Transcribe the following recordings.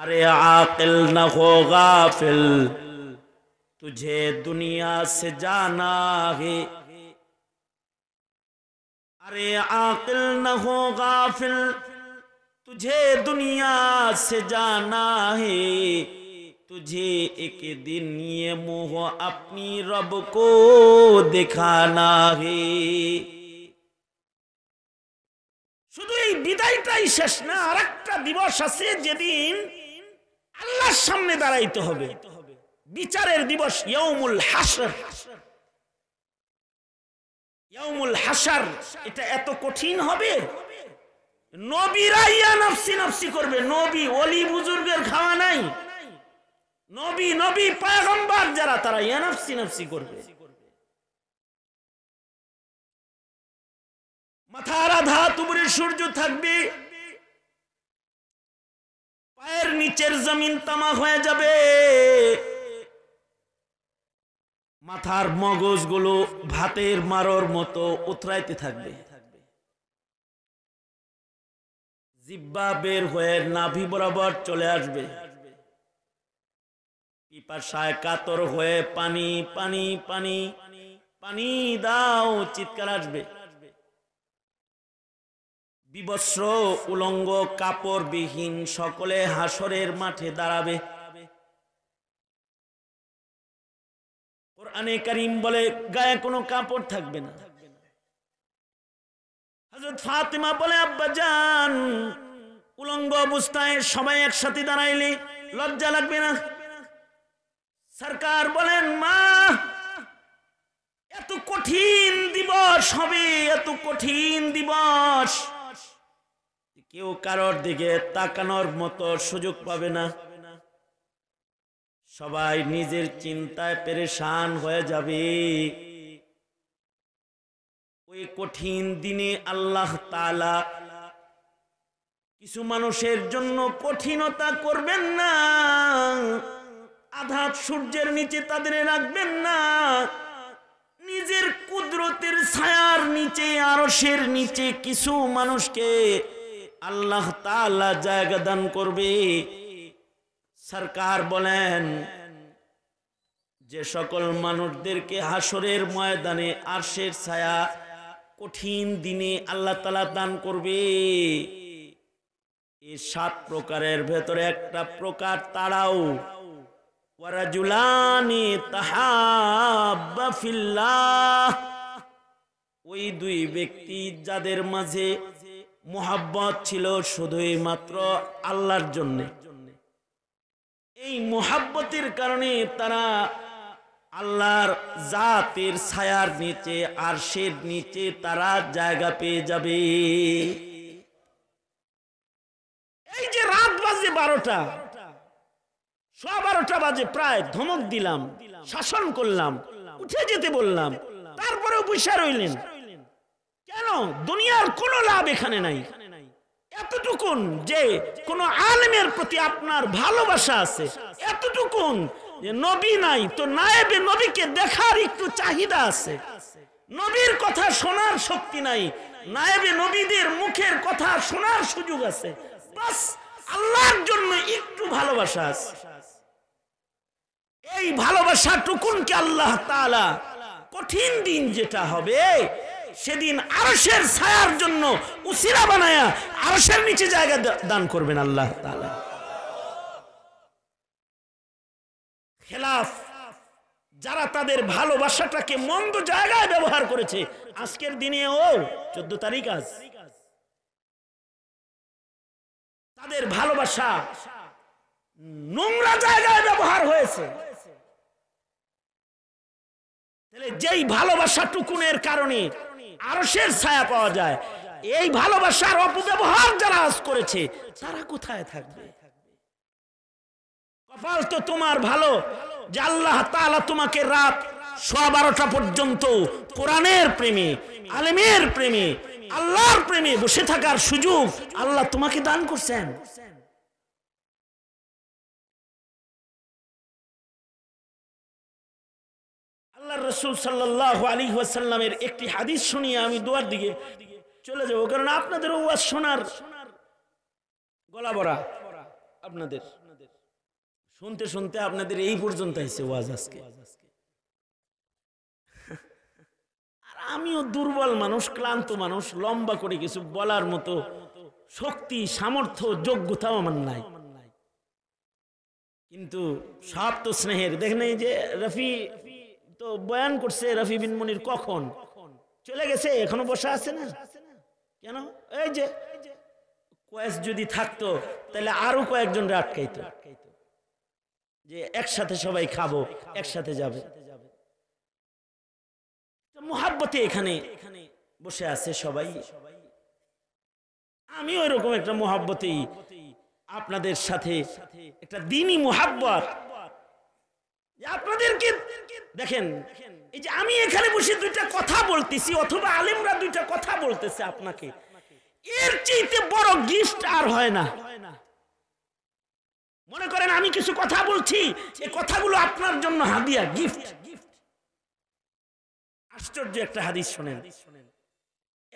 अरे आकिल न हो गाफिल, तुझे दुनिया से जाना है। अरे आकिल न हो गाफिल, तुझे दुनिया से जाना है। तुझे एक दिन ये मुँह अपनी रब को दिखाना है। শুধু এই বিদায়টাই শেষ না, আরেকটা দিবস আছে যেদিন আল্লাহর সামনে দাঁড়াইতে হবে, বিচারের দিবস, ইয়াউমুল হাসর। ইয়াউমুল হাসর এটা এত কঠিন হবে, নবীরা ইয়া নফসি নফসি করবে। নবী ওলি বুজুর্গের খাওয়া নাই, নবী পয়গম্বর যারা তারা ইয়া নফসি নফসি করবে। মাথার আধা তুবড়ে সূর্য থাকবে, পায়ের নিচের জমিন তামা হয়ে যাবে, মাথার মগজগুলো ভাতের মারর মতো উতরাইতে থাকবে, জিহ্বা বের হয়ে নাভি বরাবর চলে আসবে, পিপাসায় কাতর হয়ে পানি পানি পানি পানি দাও চিৎকার আসবে। বিবস্ত্র উলঙ্গ কাপড় বিহীন সকলে হাসরের মাঠে দাঁড়াবে। কোরআনে কারীম বলে গায়ে কোনো কাপড় থাকবে না। হযরত ফাতিমা বলে আব্বা জান, উলঙ্গ অবস্থায় সবাই একসাথে দাঁড়াইলে লজ্জা লাগবে না? সরকার বলেন মা, এত কঠিন দিবস হবে, এত কঠিন দিবস, কেউ কারোর দিকে তাকানোর মতো সুযোগ পাবে না। সবাই নিজের চিন্তায় পেরেশান হয়ে যাবে। ওই কঠিন দিনে আল্লাহ তাআলা কিছু মানুষের জন্য কঠিনতা করবেন না, আধাত সূর্যের নিচে তাদের রাখবেন না, নিজের কুদরতের ছায়ার নিচে, আরশের নিচে কিছু মানুষকে আল্লাহ তাআলা জায়গা দান করবে। সরকার বলেন যে সকল মানুষদেরকে হাসরের ময়দানে আরশের ছায়া কঠিন দিনে আল্লাহ তাআলা দান করবে, এই 7 প্রকারের ভেতরে একটা প্রকার তারাও ওয়ারাজুলানি তাহাব্বা ফিল্লাহ, ওই 2 ব্যক্তি যাদের মাঝে মোহাব্বত ছিল শুধুই মাত্র আল্লাহর জন্য। এই মোহাব্বতের কারণে তারা আল্লাহর জাতের ছায়ার নিচে, আরশের নিচে তারা জায়গা পেয়ে যাবে। এই যে রাত বাজে 12টা, 12:15 বাজে, প্রায় ধমক দিলাম, শাসন করলাম, উঠে যেতে বললাম, তারপরেও বসে রইলেন কেন? দুনিয়ার কোনো লাভ এখানে নাই। এতটুকুন যে কোন আলেমের প্রতি আপনার ভালোবাসা আছে, এতটুকুন যে নবী নাই তো নায়েবে নবীকে দেখার একটু চাহিদা আছে, নবীর কথা শোনার শক্তি নাই, নায়েবে নবীদের মুখের কথা শোনার সুযোগ আছে, বাস আল্লাহর জন্য একটু ভালোবাসা আছে। এই ভালোবাসাটুকুনকে আল্লাহ তাআলা কঠিন দিন যেটা হবে সেদিন আরশের ছায়ার জন্য উসিলা বানায়া আরশের নিচে জায়গা দান করবেন আল্লাহ তাআলা। খেলাফ যারা তাদের ভালোবাসাটাকে মন্দ জায়গায় ব্যবহার করেছে, আজকের দিনেও 14 তারিখ আজ, তাদের ভালোবাসা নোংরা জায়গায় ব্যবহার হয়েছে। তাহলে যেই ভালোবাসাটুকুনের কারণে আরশের ছায়া পাওয়া যায়, এই ভালোবাসার অপব্যবহার যারা আজ করেছে তারা কোথায় থাকবে? কপাল তো তোমার ভালো যে আল্লাহ তাআলা তোমাকে রাত 12:15 পর্যন্ত কোরআনের প্রেমে, আলেমের প্রেমে, আল্লাহর প্রেমে বসে থাকার সুযোগ আল্লাহ তোমাকে দান করছেন। আল্লাহর রাসূল সাল্লাল্লাহু আলাইহি ওয়াসাল্লামের একটি হাদিস শুনিয়ে আমি দোয়ার দিকে চলে যাব, কারণ আপনাদেরও ওয়াজ শোনার গলা ভরা। আপনাদের শুনতে শুনতে আপনাদের এই পর্যন্ত আইছে ওয়াজ আজকে। আর আমিও দুর্বল মানুষ, ক্লান্ত মানুষ, লম্বা করে কিছু বলার মতো শক্তি, সামর্থ্য, যোগ্যতাও আমার নাই। কিন্তু সব তো স্নেহের। দেখেন এই যে রফি তো বয়ান করছে, রফি বিন মনির কখন চলে গেছে, এখনো বসে আছে না কেন? এই যে কয়েস যদি থাকতো তাহলে আরো কয়েকজন আটকাইতো, যে একসাথে সবাই খাবো, একসাথে যাবে। মুহাব্বতে এখানে বসে আছে সবাই। আমি ওই রকম একটা মুহাব্বতেই আপনাদের সাথে একটা দ্বীনি মুহাব্বত, আপনাদেরকে দেখেন এই যে আমি এখানে বসে দুইটা কথা বলতেছি, অথবা আলেমরা দুইটা কথা বলতেছে আপনাকে, এর চাইতে বড় গিফট আর হয় না। মনে করেন আমি কিছু কথা বলছি, এই কথাগুলো আপনার জন্য হাদিয়া, গিফট। আশ্চর্য একটা হাদিস শোনেন।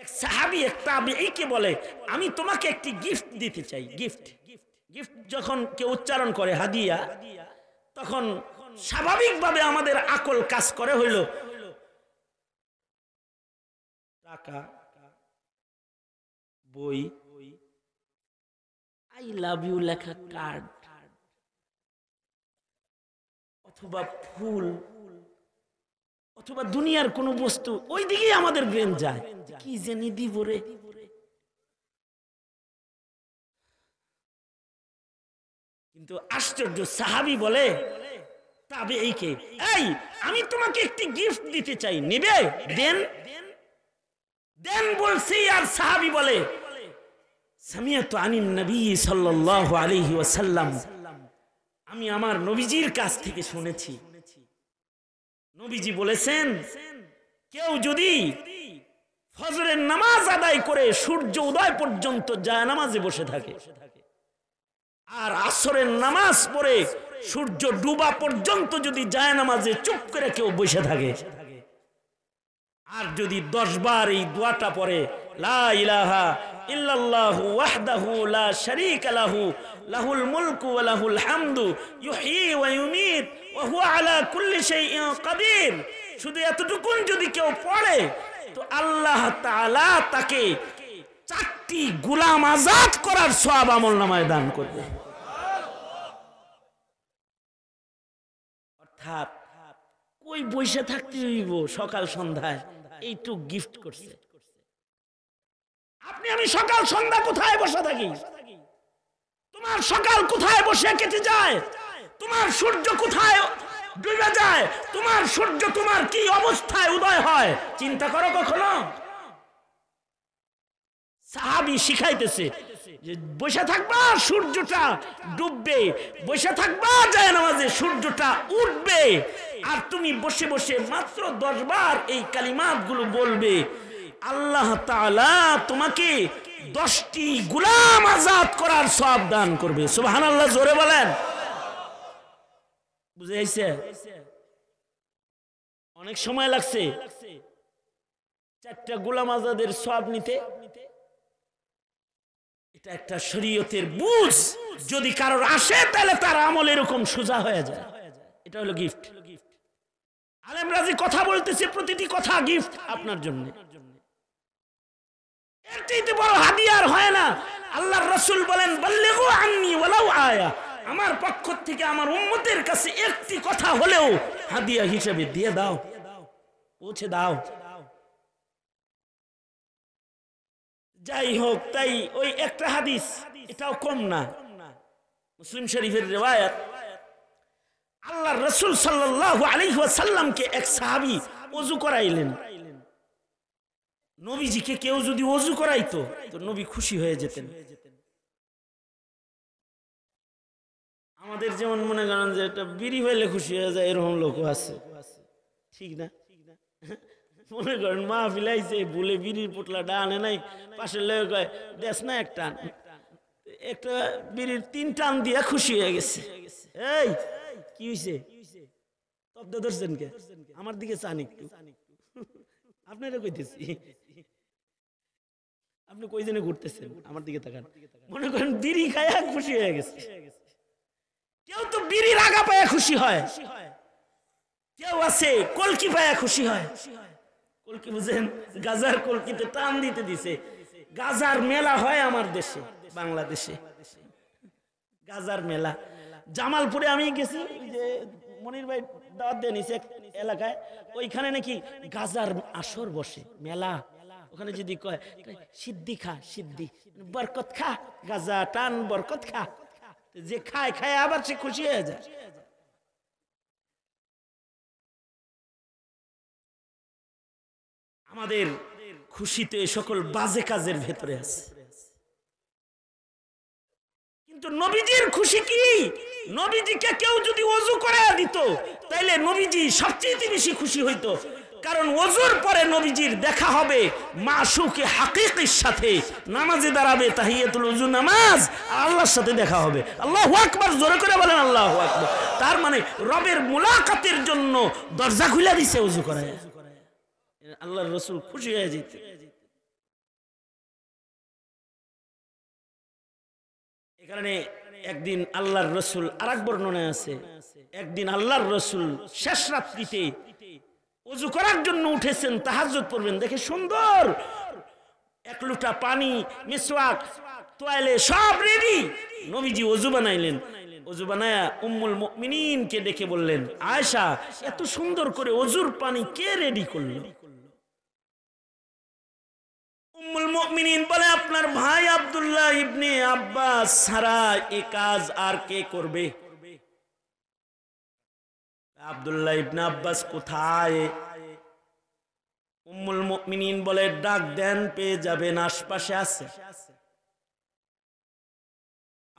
এক সাহাবী এক তাবেঈকে বলে, আমি তোমাকে একটি গিফট দিতে চাই। গিফট গিফট যখন কেউ উচ্চারণ করে হাদিয়া, তখন স্বাভাবিকভাবে আমাদের আকল কাজ করে হইল টাকা, বই, আই লাভ ইউ লেখা কার্ড, অথবা ফুল, অথবা দুনিয়ার কোন বস্তু। ওই দিকেই আমাদের ব্রেন যায়, কি জানি দিব রে। কিন্তু আশ্চর্য, সাহাবী বলে তাবেঈকে, এই আমি তোমাকে একটি গিফট দিতে চাই, নেবে? দেন দেন বলছি। আর সাহাবী বলে, সামিআতু আনিন নবী সাল্লাল্লাহু আলাইহি ওয়াসাল্লাম, আমি আমার নবীজির কাছ থেকে শুনেছি, নবীজি বলেছেন, কেউ যদি ফজরের নামাজ আদায় করে সূর্য উদয় পর্যন্ত জায়নামাজে বসে থাকে, আর আসরের নামাজ পড়ে সূর্য ডুবা পর্যন্ত যদি জায়নামাজে চুপ করে কেউ বসে থাকে, আর যদি 10 বার এই দোয়াটা পড়ে, লা ইলাহা ইল্লাল্লাহু ওয়াহদাহু লা শারীকা লাহু লাহুল মুলকু ওয়া লাহুল হামদু ইউহয়ী ওয়া ইউমীত ওয়া হুয়া আলা কুল্লি শাইইন কাদির, শুধু এতটুকুন যদি কেউ পড়ে, তো আল্লাহ তাআলা তাকে 4টি গোলাম আজাদ করার সওয়াব আমলনামায় দান করবে। অর্থাৎ কই বসে থাকতে হইব সকাল সন্ধ্যায়, এইটুক গিফট করছে। আপনি আমি সকাল সন্ধ্যা কোথায় বসে থাকি? তোমার সকাল কোথায় বসে কেটে যায়? তোমার সূর্য কোথায় ডুবে যায়? তোমার সূর্য তোমার কি অবস্থায় উদয় হয় চিন্তা করো কখনো? সাহাবী শিখাইতেছে যে বসে থাকবা, সূর্যটা ডুববে, বসে থাকবা জায়নামাজে, সূর্যটা উঠবে, আর তুমি বসে বসে মাত্র 10 বার এই কালিমাতগুলো বলবে, আল্লাহ তাআলা তোমাকে 10টি গোলাম আজাদ করার সওয়াব দান করবে। সুবহানাল্লাহ, জোরে বলেন। বুঝে আইছে? অনেক সময় লাগছে 4টা গোলাম আজাদের সওয়াব নিতে। এটা একটা শরীয়তের বুঝ, যদি কারোর আসে তাহলে তার আমল এরকম সোজা হয়ে যায়। এটা হলো গিফট। আলেম রাজি কথা বলতেছে, প্রতিটি কথা গিফট আপনার জন্য। এর চাইতে বড় হাদিয়া আর হয় না। আল্লাহর রাসূল বলেন, বাল্লিগু আন্নী ওয়ালাউ আয়া, আমার পক্ষ থেকে আমার উম্মতের কাছে একটি কথা হলেও হাদিয়া হিসেবে দিয়ে দাও, পৌঁছে দাও। যাই হোক, তাই ওই একটা হাদিস, এটাও কম না, মুসলিম শরীফের রিওয়ায়াত, আল্লাহর রাসূল সাল্লাল্লাহু আলাইহি ওয়াসাল্লামকে এক সাহাবী ওযু করাইলেন। নবীজিকে কেউ যদি ওযু করাইতো তো নবী খুশি হয়ে যেতেন। আমাদের যেমন মনে করেন যে এটা বিড়ি হইলে খুশি হয়ে যায়, এরকম লোকও আছে, ঠিক না? মনে করেন মাহফিল আইছে, ভুলে বিড়ির পোটলা ডানে নাই, পাশের লোক কয় দেশ না এক টান, একটা বিড়ির 3 টান দিয়া খুশি হয়ে গেছে। এই কি হইছে? তব্দ ধরছেন কে? আমার দিকে চান একটু, আপনারা কইতেছি। আপনি কই জনে ঘুরতেছেন? আমার দিকে তাকান। মনে করেন বিড়ি খায়া খুশি হয়ে গেছে। কেউ তো বিড়ির আগা পায়া খুশি হয়, কেউ আছে কলকি পায়া খুশি হয়। কলকি বুঝেন? গাজার কলকিতে টান দিতে দিছে। গাজার মেলা হয় আমার দেশে, বাংলাদেশে গাজার মেলা। জামালপুরে আমি গেছি, ওই যে মনির ভাই দাওয়াত দিয়ে নিছে এলাকায়, ওইখানে নাকি গাজার আসর বসে, মেলা। ওখানে যদি কয় সিদ্ধি খা, সিদ্ধি বরকত খা, গাজা টান বরকত খা, যে খায় খায় আবার সে খুশি হয়ে যায়। আমাদের খুশিতে সকল বাজে কাজের ভেতরে আছে। কিন্তু নবীজির খুশি কি? নবীজিকে কেউ যদি ওযু করে দিত তাইলে নবীজি সবচেয়ে বেশি খুশি হইতো। কারণ ওযুর পরে নবীজির দেখা হবে মাশুকে হাকিকির সাথে, নামাজে দাঁড়াবে, তাহিয়াতুল ওযু নামাজ, আর আল্লাহর সাথে দেখা হবে। আল্লাহু আকবার, জোরে করে বলেন আল্লাহু আকবার। তার মানে রবের মুলাকাতের জন্য দরজা খুলে দিছে ওযু করে। আল্লাহর রাসূল খুশি হয়ে যেত। এই কারণে একদিন আল্লাহর রাসূল, আরেক বর্ণনায় আছে, একদিন আল্লাহর রাসূল শেষ রাত্রিতে ওযু করার জন্য উঠেছেন, তাহাজ্জুদ পড়বেন, দেখে সুন্দর এক লোটা পানি, মিসওয়াক, তোয়ালে সব রেডি। নবীজি ওযু বানাইলেন। ওযু বানায়া উম্মুল মুমিনিনকে ডেকে বললেন, আয়েশা, এত সুন্দর করে ওযুর পানি কে রেডি করলো? উম্মুল মুমিনিন বলে, আপনার ভাই আব্দুল্লাহ ইবনে আব্বাস ছাড়া এই কাজ আর কে করবে? আব্দুল্লাহ ইবনে আব্বাস কোথায়? উম্মুল মুমিনিন বলে, ডাক দেন, পেয়ে যাবেন, আশপাশে আছে।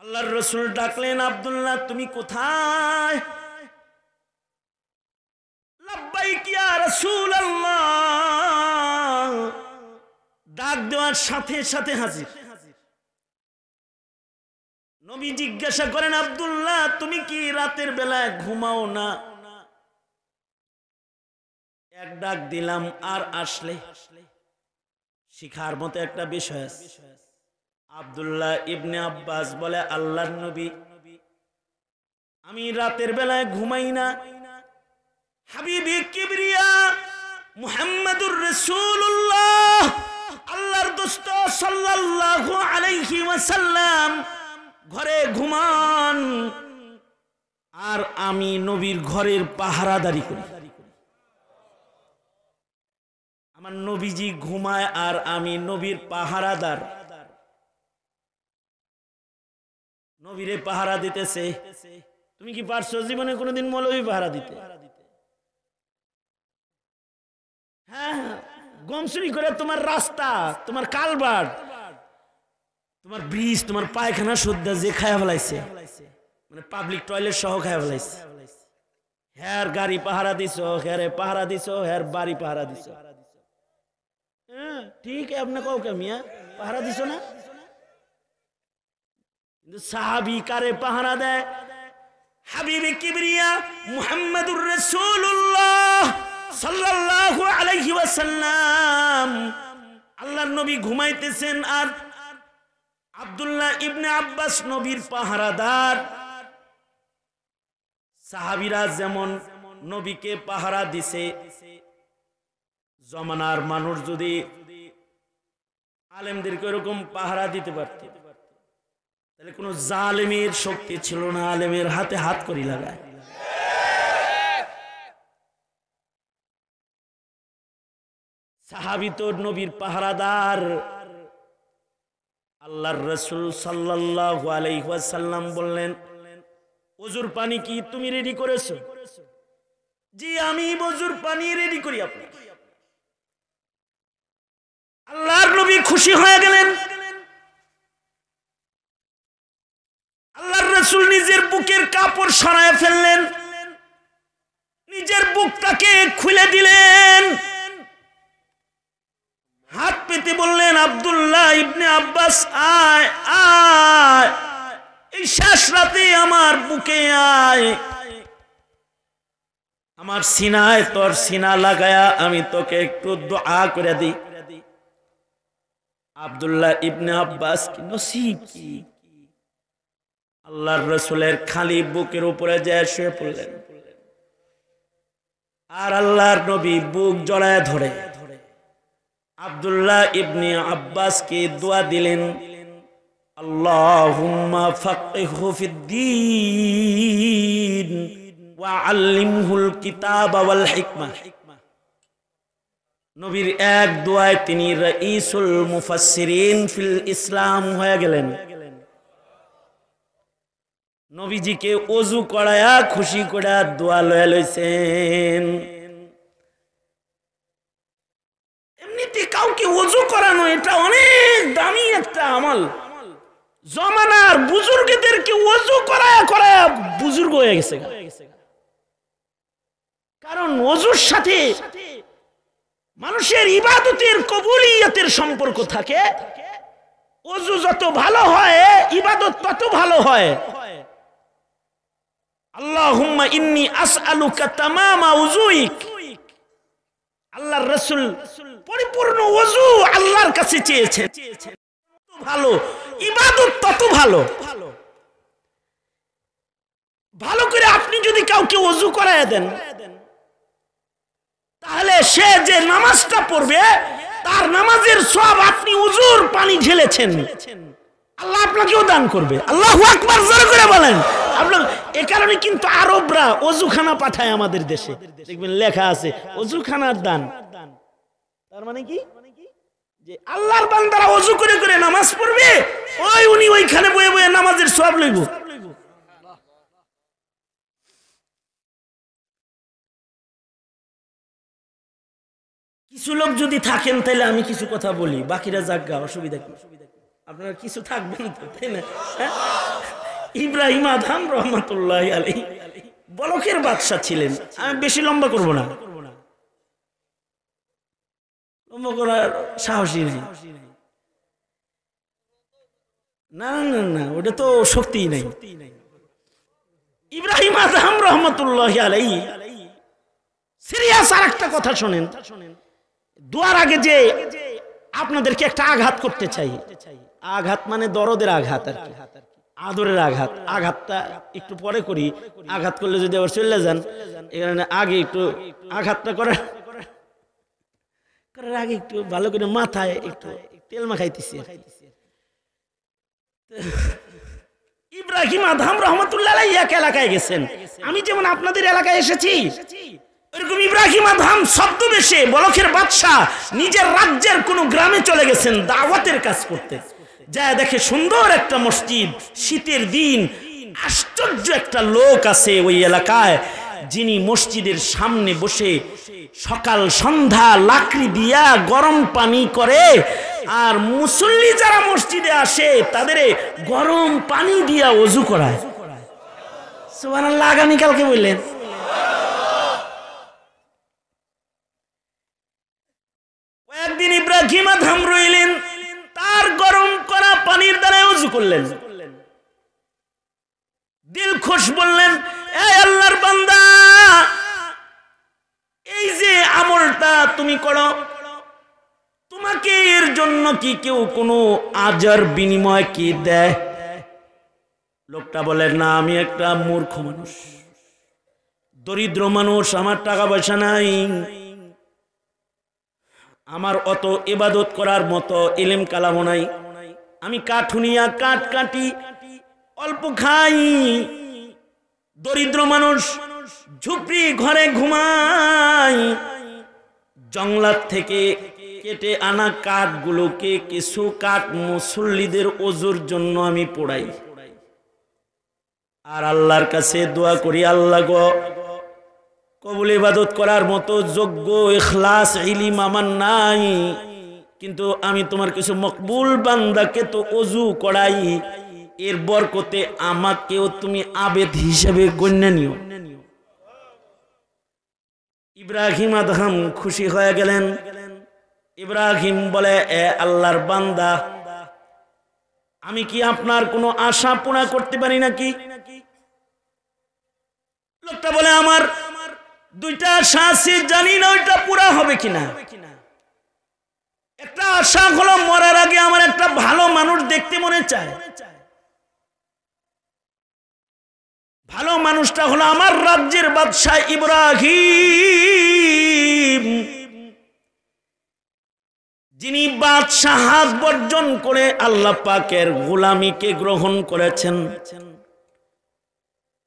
আল্লাহর রাসূল ডাকলেন, আব্দুল্লাহ তুমি কোথায়? লাব্বাইক ইয়া রাসূলুল্লাহ। ডাক দেওয়ার সাথে সাথে হাজির। নবী জিজ্ঞাসা করেন, আব্দুল্লাহ তুমি কি রাতের বেলায় ঘুমাও না? এক ডাক দিলাম আর আসলে। শিখার মতো একটা বিষয় আছে। আব্দুল্লাহ ইবনে আব্বাস বলে, আল্লাহর নবী, আমি রাতের বেলায় ঘুমাই না। হাবিবি কিবরিয়া মুহাম্মাদুর রাসূলুল্লাহ, আল্লাহর দোস্ত সাল্লাল্লাহু আলাইহি ওয়াসাল্লাম ঘরে ঘুমান, আর আমি নবীর ঘরের পাহারাদারি করি। আমার নবীজি ঘুমায় আর আমি নবীর পাহারাদার। নবীরে পাহারা দিতেছে। তুমি কি পারছো জীবনে কোনোদিন মৌলবী পাহারা দিতে? হ্যাঁ, গম চুরি করে তোমার রাস্তা, তোমার কালভার্ট, তোমার ব্রিজ, তোমার পায়খানা শুদ্ধা যে খায়া ফেলাইছে, মানে পাবলিক টয়লেট সহ খায়া ফেলাইছে। হ্যার গাড়ি পাহারা দিছো, হ্যারে পাহারা দিছো, হ্যার বাড়ি পাহারা দিছো। হ্যাঁ ঠিক, আপনি কও কে মিয়া পাহারা দিছো না? কিন্তু সাহাবী কারে পাহারা দেয়? হাবিবে কিবরিয়া মুহাম্মাদুর রাসূলুল্লাহ সাল্লাল্লাহু আলাইহি ওয়াসাল্লাম। আল্লাহর নবী ঘুমাইতেছেন আর আব্দুল্লাহ ইবনে আব্বাস নবীর পাহারাদার। সাহাবীরা যেমন নবীকে পাহারা দিছে, জমানার মানুষ যদি আলেমদেরকে এরকম পাহারা দিতে পারত তাহলে কোনো জালেমের শক্তি ছিল না আলেমের হাতে হাত করি লাগায়। সাহাবী তো নবীর পাহারাদার। আল্লাহর রাসূল সাল্লাল্লাহু আলাইহি ওয়াসাল্লাম বললেন, ওযুর পানি কি তুমি রেডি করেছো? জি, আমি ওযুর পানি রেডি করি। আপনি আল্লাহর নবী খুশি হয়ে গেলেন। আল্লাহর রাসূল নিজের বুকের কাপড় সরায় ফেললেন, নিজের বুকটাকে খুলে দিলেন, হাত পেতে বললেন, আব্দুল্লাহ ইবনে আব্বাস আয় আয়, এই শেষ রাতে আমার বুকে আয়, আমার সিনায় তোর সিনা লাগায়া আমি তোকে একটু দোয়া করে দিই। আব্দুল্লাহ ইবনে আব্বাস কি নসিব কি, আল্লাহর রাসূলের খালি বুকের উপরে যায় শুয়ে পড়লেন, আর আল্লাহর নবী বুক জড়ায় ধরে আব্দুল্লাহ ইবনে আব্বাসকে দোয়া দিলেন, আল্লাহুম্মা ফাক্কিহু ফিদ্দীন ওয়া আল্লিমহুল কিতাবা ওয়াল হিকমা। নবীর এক দোয়ায় তিনি রাইসুল মুফাসসিরিন ফিল ইসলাম হয়ে গেলেন। নবীজিকে ওযু করায়া খুশি করে দোয়া লয়ে লইছেন। এমনিতে কাউকে ওযু করানো এটা অনেক দামি একটা আমল। জমানার বুজুর্গদেরকে ওযু করায়া করায়া বুজুর্গ হয়ে গেছে, কারণ ওযুর সাথে মানুষের ইবাদতের কবুলিয়তের সম্পর্ক থাকে। ওযু যত ভালো হয় ইবাদত তত ভালো হয়। আল্লাহুম্মা ইন্নী আসআলুকা তামামা উযুইক, আল্লাহর রাসূল পরিপূর্ণ ওযু আল্লাহর কাছে চেয়েছেন। ভালো ইবাদত তত ভালো। ভালো করে আপনি যদি কাউকে ওযু করায় দেন, তাহলে সে যে নামাজটা পড়বে তার নামাজের সওয়াব আপনি ওযুর পানি ঢেলেছেন, আল্লাহ আপনাকেও দান করবে। আল্লাহু আকবার জোরে করে বলেন। আপনার এই কারণে কিন্তু আরবরা ওযুখানা পাঠায় আমাদের দেশে, দেখবেন লেখা আছে ওযুখানার দান। তার মানে কি, যে আল্লাহর বান্দারা ওযু করে করে নামাজ পড়বে, উনি ওইখানে বয়ে বয়ে নামাজের সওয়াব লইব। কিছু লোক যদি থাকেন তাহলে আমি কিছু কথা বলি, বাকিরা জাগা, অসুবিধা কি? আপনারা কিছু থাকবেন তো, তাই না? ইব্রাহিম আদম রহমাতুল্লাহি আলাইহি বলকের বাদশা ছিলেন। আমি বেশি লম্বা করব না, লম্বা করার সাহসী নেই। না না না, ওটা তো শক্তি নাই। ইব্রাহিম আদম রহমাতুল্লাহি আলাইহি সিরিয়াস আর একটা কথা শোনেন। দোয়ার আগে যে আপনাদেরকে একটা আঘাত করতে চাই। আঘাত মানে দরদের আঘাত আর কি, আদরের আঘাত। আঘাতটা একটু পরে করি, আঘাত করলে যদি আবার চলে যান, এখানে আগে একটু আঘাতটা করার আগে একটু ভালো করে মাথায় একটু তেল মাখাইতেছি। ইব্রাহিম আদম রহমাতুল্লাহ আলাইহি এক এলাকায় গেছেন। আমি যেমন আপনাদের এলাকায় এসেছি, এরকম ইব্রাহিম আদম ছদ্মবেশে বলকের বাদশা নিজের রাজ্যের কোন গ্রামে চলে গেছেন দাওয়াতের কাজ করতে। যা দেখে সুন্দর একটা মসজিদ, শীতের দিন। আশ্চর্য একটা লোক আছে ওই এলাকায়, যিনি মসজিদের সামনে বসে সকাল সন্ধ্যা লাকড়ি দিয়া গরম পানি করে, আর মুসল্লি যারা মসজিদে আসে তাদের গরম পানি দিয়া ওযু করায়। সুবহানাল্লাহ। আগামীকালকে বললেন একদিন ইব্রাহিম আদম রইলেন, তার গরম করা পানির দ্বারা ওযু করলেন। দিল খুশ বললেন, এই আল্লাহর বান্দা, এই যে আমলটা তুমি করো, তোমাকে এর জন্য কি কেউ কোনো আজর বিনিময় কি দেয়? লোকটা বলে, না, আমি একটা মূর্খ মানুষ, দরিদ্র মানুষ, আমার টাকা পয়সা নাই, আমার অত ইবাদত করার মতো ইলম কালামও নাই, আমি কাঠুনিয়া কাঠ কাটি, অল্প খাই, দরিদ্র মানুষ, ঝুপড়ি ঘরে ঘুমাই, জঙ্গলাত থেকে কেটে আনা কাঠগুলোকে কিছু কাঠ মুসল্লিদের ওযুর জন্য আমি পোড়াই, আর আল্লাহর কাছে দোয়া করি, আল্লাহ গো, কবুল ইবাদত করার মতো যোগ্য ইখলাস ইলম আমার নাই, কিন্তু আমি তোমার কিছু মকবুল বান্দাকে তো ওযু করাই, এর বরকতে আমাকেও তুমি আবেদ হিসেবে গণ্য নিও। ইব্রাহিম আদম খুশি হয়ে গেলেন। ইব্রাহিম বলে, এ আল্লাহর বান্দা, আমি কি আপনার কোনো আশা পূর্ণ করতে পারি নাকি? লোকটা বলে, আমার দুইটা আশা আছে, জানি না ওইটা পুরা হবে কিনা। একটা আশা হলো মরার আগে আমার একটা ভালো মানুষ দেখতে মনে চায়। ভালো মানুষটা হলো আমার রাজ্যের বাদশাহ ইব্রাহিম, যিনি বাদশাহাত বর্জন করে আল্লাহ পাকের গোলামিকে গ্রহণ করেছেন।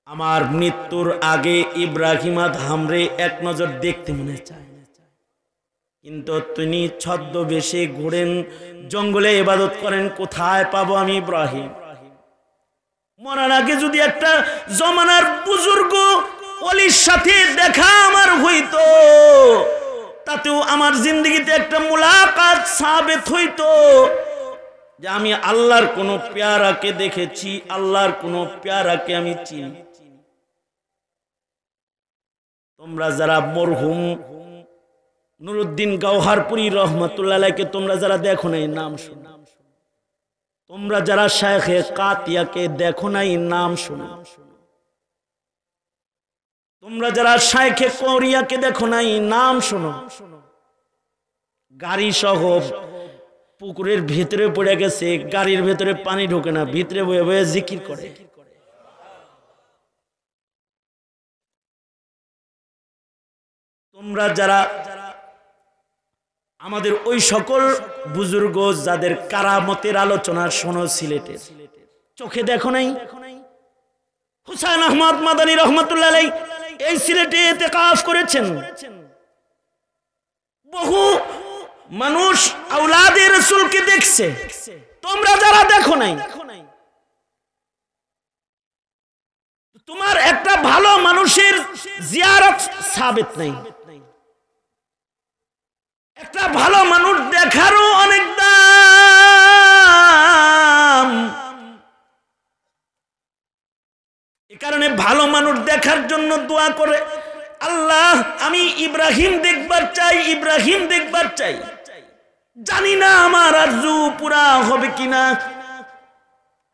আমার মৃত্যুর আগে ইব্রাহিম আদহামরে এক নজর দেখতে মনে চায়, কিন্তু তিনি ছদ্মবেশে ঘুরেন, জঙ্গলে ইবাদত করেন। কোথায় পাবো আমি ইব্রাহিম? মরার আগে যদি একটা জমানার বুজুর্গ ওলির সাথে দেখা আমার হইতো, তাতেও আমার জিন্দগিতে একটা মুলাকাত সাবেত হইতো যে আমি আল্লাহর কোন পেয়ারাকে দেখেছি, আল্লাহর কোন পেয়ারাকে আমি চিনি। তোমরা যারা মরহুম নুরুদ্দিন গাওহারপুরী রহমাতুল্লাহ আলাইহিকে তোমরা যারা দেখো নাই, নাম শুনো। তোমরা যারা শায়েখে কাতিয়াকে দেখো নাই, নাম শুনো। তোমরা যারা শায়েখে করিয়াকে দেখো নাই, নাম শুনো। গাড়ি সহ পুকুরের ভিতরে পড়ে গেছে, গাড়ির ভেতরে পানি ঢোকে না, ভিতরে বয়ে বয়ে জিকির করে। তোমরা যারা আমাদের ওই সকল বুজুর্গ যাদের কারামতের আলোচনা শোনো, সিলেটের চোখে দেখো নাই, হুসাইন আহমদ মাদানী রহমাতুল্লাহ আলাইহি এই সিলেটে ইতিকাফ করেছেন। বহু মানুষ আওলাদে রাসূলকে দেখছে, তোমরা যারা দেখো নাই। তোমার একটা ভালো মানুষের জিয়ারত সাবিত নাই, একটা ভালো মানুষ দেখারও অনেক দাম। এ কারণে ভালো মানুষ দেখার জন্য দোয়া করে, আল্লাহ আমি ইব্রাহিম দেখবার চাই, ইব্রাহিম দেখবার চাই। জানি না আমার আরজু পুরা হবে কিনা।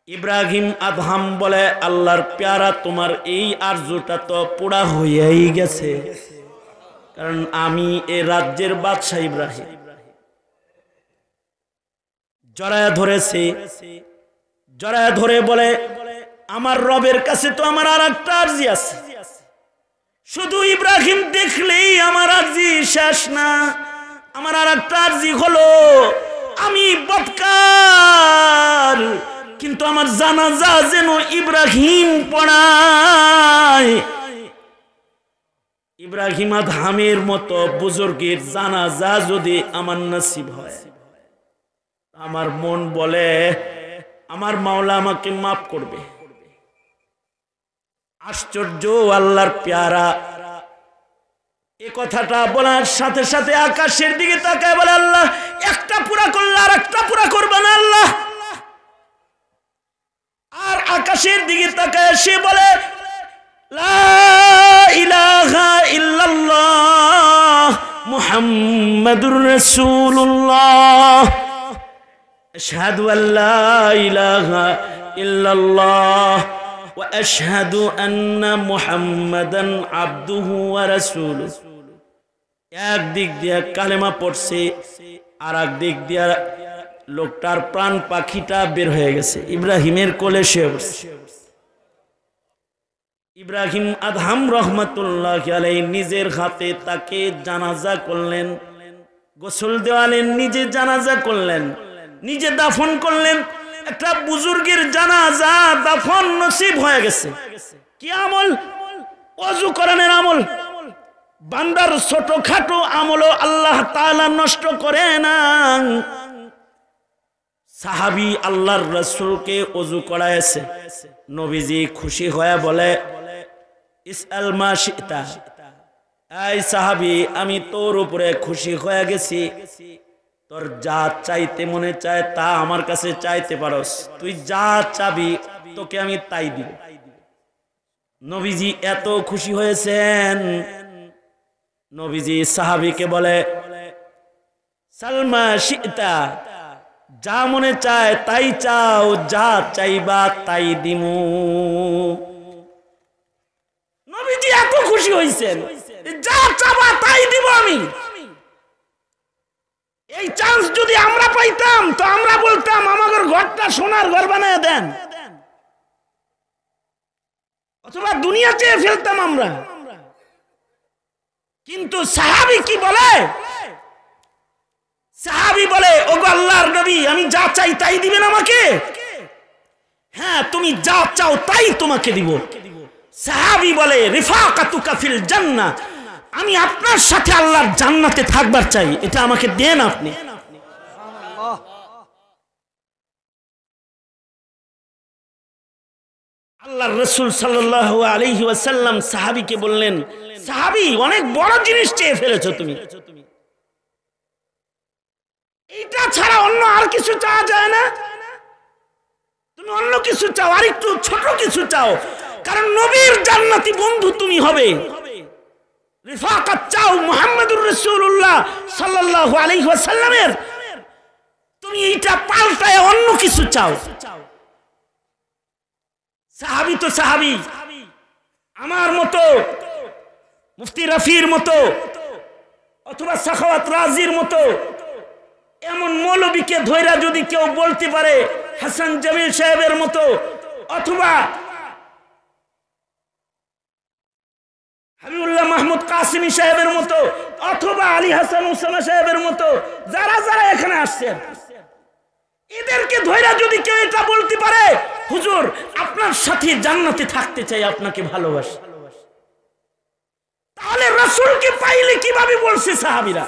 ইব্রাহিম আদহাম বলে, আল্লাহর প্যারা তোমার এই আরজুটা তো পুরা হয়েই গেছে, কারণ আমি এ রাজ্যের বাদশাহ ইব্রাহিম। জড়ায়া ধরেছে, জড়ায়া ধরে বলে, আমার রবের কাছে তো আমার আর একটা আরজি আছে, শুধু ইব্রাহিম দেখলেই আমার আরজি শেষ না। আমার আর একটা আরজি হলো, আমি বদকার, কিন্তু আমার জানাজা যেন ইব্রাহিম পড়ায়। ইব্রাহিম আদহামের মতো বুজুর্গের জানাজা যদি আমার নসিব হয়, আমার মন বলে আমার মাওলা আমাকে মাফ করবে। আশ্চর্য, আল্লাহর প্যারা এই কথাটা বলার সাথে সাথে আকাশের দিকে তাকায় বলে, আল্লাহ একটা পুরা করলে আর একটা পুরা করবে না আল্লাহ। আর আকাশের দিকে তাকায় সে বলে, লা ইলাহা ইল্লাল্লাহ মুহাম্মাদুর রাসূলুল্লাহ, আশহাদু আল্লা ইলাহা ইল্লাল্লাহ ওয়া আশহাদু আন্না মুহাম্মাদান আবদুহু ওয়া রাসূলুহু। একদিক দিয়ে কালেমা পড়ছে, আর এক দিক দিয়ে লোকটার প্রাণ পাখিটা বের হয়ে গেছে, ইব্রাহিমের কোলে শুয়ে বসে। ইব্রাহিম আদহাম রহমাতুল্লাহ আলাইহি নিজের হাতে তাকে জানাজা করলেন, গোসল দেওয়ালেন, নিজে জানাজা করলেন, নিজে দাফন করলেন। একটা বুজুর্গের জানাজা দাফন নসিব হয়ে গেছে। কি আমল? ওযু করানোর আমল। বান্দার ছোটখাটো আমলও আল্লাহ তাআলা নষ্ট করে না। সাহাবী আল্লাহর রাসূলকে ওযু করাইছে, নবীজি খুশি হয়ে বলে, ইসআল মা শিতা, এই সাহাবী আমি তোর উপরে খুশি হয়ে গেছি, তোর যা চাইতে মনে চায় তা আমার কাছে চাইতে পারস, তুই যা চাবি তোকে আমি তাই দিব। নবীজি এত খুশি হয়েছেন, নবীজি সাহাবীকে বলে, সালমা শিতা, যা মনে চায় তাই চাও, যা চাইবা তাই দিমু। নবীজি এত খুশি হয়েছেন, যা চাবা তাই দিব আমি। এই চান্স যদি আমরা পাইতাম তো আমরা বলতাম আমাদের ঘরটা সোনার ঘর বানায় দেন, অথবা দুনিয়া চেয়ে ফেলতাম আমরা। কিন্তু সাহাবী কি বলে? সাহাবী বলে, ওগো আল্লাহর নবী, আমি যা চাই তাই দিবেন আমাকে? হ্যাঁ, তুমি যা চাও তাই তোমাকে দিব। সাহাবী বলে, রিফাকাতুকা ফিল জান্নাহ, আমি আপনার সাথে আল্লাহর জান্নাতে থাকবার চাই, এটা আমাকে দেন আপনি। আল্লাহর রাসূল সাল্লাল্লাহু আলাইহি ওয়াসাল্লাম সাহাবীকে বললেন, সাহাবী, অনেক বড় জিনিস চেয়ে ফেলেছো তুমি, এটা ছাড়া অন্য আর কিছু চাওয়া যায় না? তুমি অন্য কিছু চাও, আর একটু ছোট কিছু চাও, কারণ নবীর জান্নাতি বন্ধু তুমি হবে। রিফাকাত চাও মুহাম্মদুর রাসূলুল্লাহ সাল্লাল্লাহু আলাইহি ওয়াসাল্লামের, তুমি এইটা পাল্টায় অন্য কিছু চাও। সাহাবী তো সাহাবী, আমার মতো, মুফতি রফির মতো, অথবা সাখাওয়াত রাজির মতো এমন মৌলবীকে ধৈরা যদি কেউ বলতে পারে, হাসান জামিল সাহেবের মতো, অথবা হাবিবুল্লাহ মাহমুদ কাসিমি সাহেবের মতো, অথবা আলী হাসান উসামা সাহেবের মতো, যারা যারা এখানে আসছেন, এদেরকে ধৈরা যদি কেউ এটা বলতে পারে, হুজুর আপনার সাথে জান্নাতে থাকতে চাই, আপনাকে ভালোবাসি, তাহলে রাসূলকে পাইলে কিভাবে বলছে সাহাবীরা?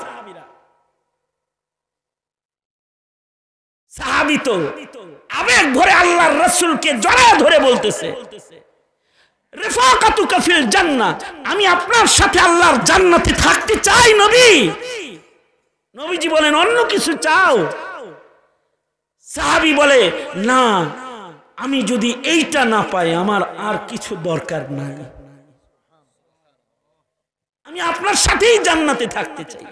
সাহাবী তো আবেগ ভরে আল্লাহর রাসূলকে জড়ায় ধরে বলতেছে, রিফাকাতুকা ফিল জান্নাহ, আমি আপনার সাথে আল্লাহর জান্নাতে থাকতে চাই নবী। নবীজি বলেন, অন্য কিছু চাও? সাহাবী বলে, না, আমি যদি এইটা না পাই আমার আর কিছু দরকার নাই, আমি আপনার সাথেই জান্নাতে থাকতে চাই।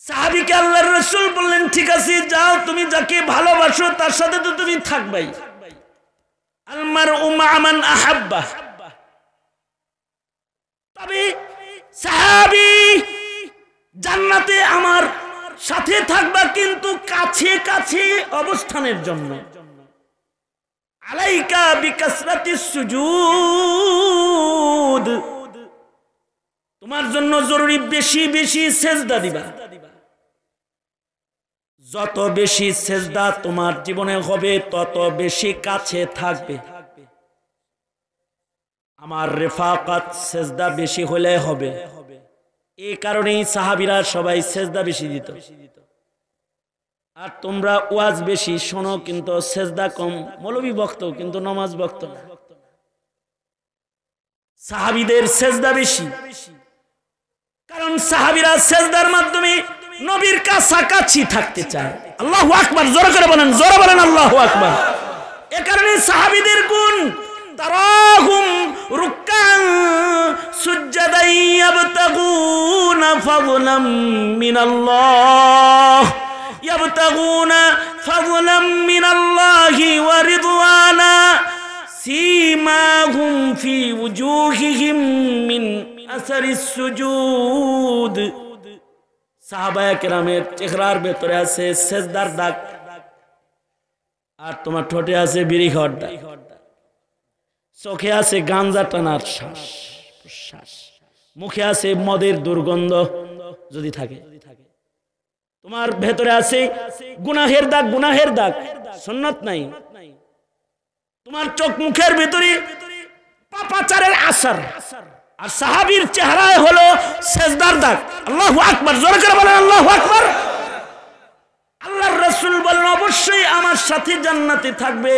সাহাবীকে আল্লাহর রাসূল বললেন, ঠিক আছে, যাও, তুমি যাকে ভালোবাসো তার সাথে তো তুমি থাকবাই। আল মারউ মা মান আহাব্বা। তবে সাহাবী, জান্নাতে আমার সাথে থাকবা, কিন্তু কাছে কাছে অবস্থানের জন্য। আলাইকা বিকাসরাতিস সুজুদ, তোমার জন্য জরুরি বেশি বেশি সেজদা দিবা। যত বেশি সেজদা তোমার জীবনে হবে তত বেশি কাছে থাকবে। আমার রিফাকাত সেজদা বেশি হলে হবে, এই কারণেই সাহাবীরা সবাই সেজদা বেশি দিত। আর তোমরা ওয়াজ বেশি শোনো কিন্তু সেজদা কম, মৌলবী বক্ত কিন্তু নামাজ বক্ত না। সাহাবীদের সেজদা বেশি, কারণ সাহাবীরা সেজদার মাধ্যমে নবীর কাছাকাছি থাকতে চায়। আল্লাহু আকবার, জোরে করে বলেন, জোরে বলেন আল্লাহু আকবার। এ কারণে সাহাবীদের গুণ, তারাহুম রুকআন সুজদান ইয়াবতাগুনা ফাযলাম মিনাল্লাহ, ইয়াবতাগুনা ফাযলাম মিনাল্লাহি ওয়া রিদওয়ানা, সীমাহুম ফি ওয়ুজুহিহিম মিন আসারিস সুজুদ। সাহাবায়ে কেরামের চেহারার ভেতরে আছে সেজদার দাগ, আর তোমার ঠোঁটে আছে বিড়ি খাওয়ার দাগ, চোখে আছে গাঞ্জা টানার শ্বাস, মুখে আছে মদের দুর্গন্ধ যদি থাকে, তোমার ভেতরে আছে গুনাহের দাগ, গুনাহের দাগ, সুন্নাত নাই। তোমার চোখ মুখের ভেতরে পাপাচারের আসার, আর সাহাবীর চেহারায় হলো সেজদার দাগ। আল্লাহু আকবার, জোরে করে বলেন আল্লাহু আকবার। আল্লাহর রাসূল বলেন, অবশ্যই আমার সাথে জান্নাতে থাকবে,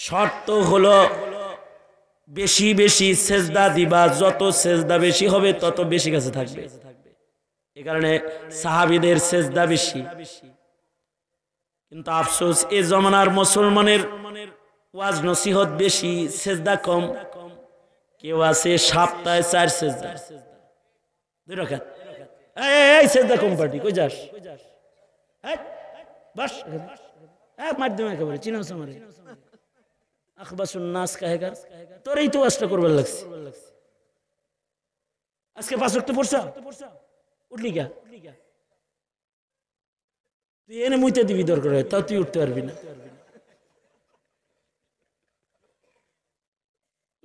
শর্ত হলো বেশি বেশি সেজদা দিবা, যত সেজদা বেশি হবে তত বেশি কাছে থাকবে। এই কারণে সাহাবীদের সেজদা বেশি। কিন্তু আফসোস, এই জমানার মুসলমানের ওয়াজ নসিহত বেশি, সেজদা কম। কেউ আছে সপ্তাহে 4 সেজদা, 2 রাকাত। এই সেজদা কম পার্টি, কই যাস? বাস মাধ্যমে একেবারে চিনাস আমারে আখবাসুন নাস কাহেগার, তোর এই তো ওয়াজটা করবার লাগছে। আজকে 5 ওয়াক্ত পড়ছ, উঠলি গা তুই এনে মুইতে দিবি দরকার হয়, তাও তুই উঠতে পারবি না।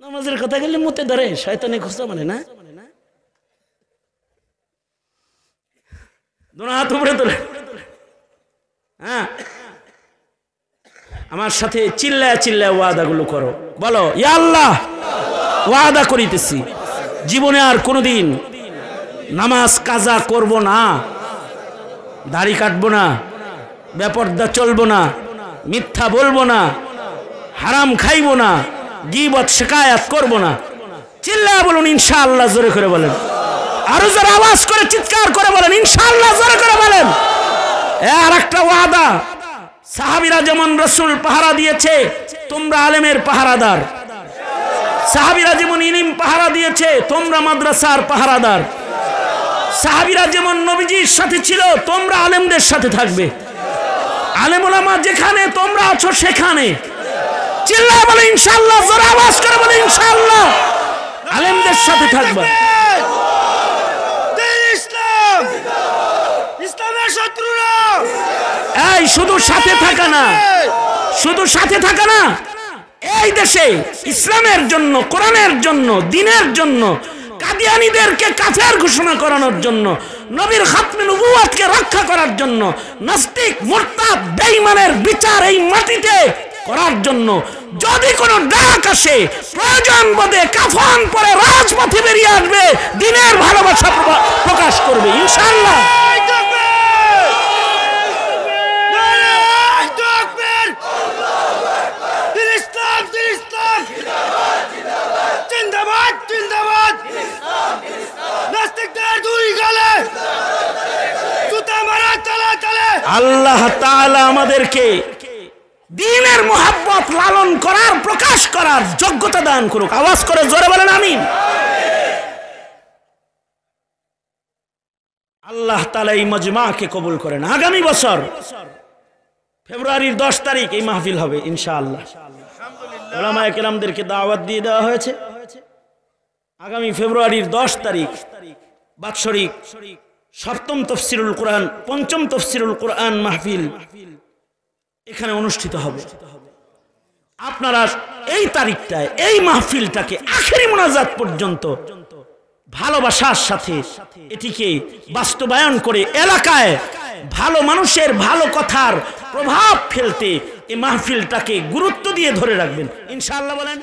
নামাজের কথা গেলে মুতে ধরে, শয়তানে খোঁজা মানে না। দোনো হাত উপরে তোলে। হ্যাঁ, আমার সাথে চিল্লায় চিল্লায় ওয়াদাগুলো করো। বলো, ইয়া আল্লাহ, ওয়াদা করিতেছি জীবনে আর কোনোদিন নামাজ কাজা করব না, দাড়ি কাটবো না, বেপরদা চলবো না, মিথ্যা বলবো না, হারাম খাইবো না, গীবত শিকায়াত করবো না। চিল্লায় বলুন ইনশাআল্লাহ, জোরে করে বলেন, আরো জোরে আওয়াজ করে চিৎকার করে বলেন ইনশাআল্লাহ, জোরে করে বলেন। আর একটা ওয়াদা, সাহাবীরা যেমন রাসূল পাহারা দিয়েছে, তোমরা আলেমের পাহারাদার। সাহাবীরা যেমন ইলম পাহারা দিয়েছে, তোমরা মাদ্রাসার পাহারাদার। সাহাবীরা যেমন নবীজির সাথে ছিল, তোমরা আলেমদের সাথে থাকবে। আলেম ওলামা যেখানে তোমরা আছো সেখানে। চিল্লায় বলে ইনশাআল্লাহ, জোরে আওয়াজ করে বলে ইনশাআল্লাহ, আলেমদের সাথে থাকবে। ইসলাম, ইসলামের শত্রুরা। এই শুধু সাথে থাকা না, শুধু সাথে থাকা না, এই দেশে ইসলামের জন্য, কোরআনের জন্য, দ্বীনের জন্য, কাদিয়ানীদেরকে কাফের ঘোষণা করানোর জন্য, নবীর খাতমে নবুয়তকে রক্ষা করার জন্য, নাস্তিক মুরতাদ বেঈমানের বিচার এই মাটিতে করার জন্য যদি কোনো ডাক আসে, প্রয়োজন বোধে কাফন পরে রাজপথে বেরিয়ে আসবে, দ্বীনের ভালোবাসা প্রকাশ করবে ইনশাআল্লাহ। আল্লাহ তাআলা আমাদেরকে দ্বীনের মুহাব্বত লালন করার, প্রকাশ করার যোগ্যতা দান করুক। আওয়াজ করে জোরে বলেন আমিন। আল্লাহ তাআলা এই মজমাকে কবুল করেন। আগামী বছর ফেব্রুয়ারির 10 তারিখ এই মাহফিল হবে ইনশাআল্লাহ। উলামায়ে কেরামদেরকে দাওয়াত দিয়ে দেওয়া হয়েছে। আগামী ফেব্রুয়ারির 10 তারিখ বাৎসরিক 7ম তাফসীরুল কোরআন, 5ম তাফসীরুল কোরআন মাহফিল এখানে অনুষ্ঠিত হবে। আপনারা এই তারিখটায় এই মাহফিলটাকে আখেরি মোনাজাত পর্যন্ত ভালোবাসার সাথে এটিকে বাস্তবায়ন করে এলাকায় ভালো মানুষের ভালো কথার প্রভাব ফেলতে এই মাহফিলটাকে গুরুত্ব দিয়ে ধরে রাখবেন ইনশাআল্লাহ। বলেন।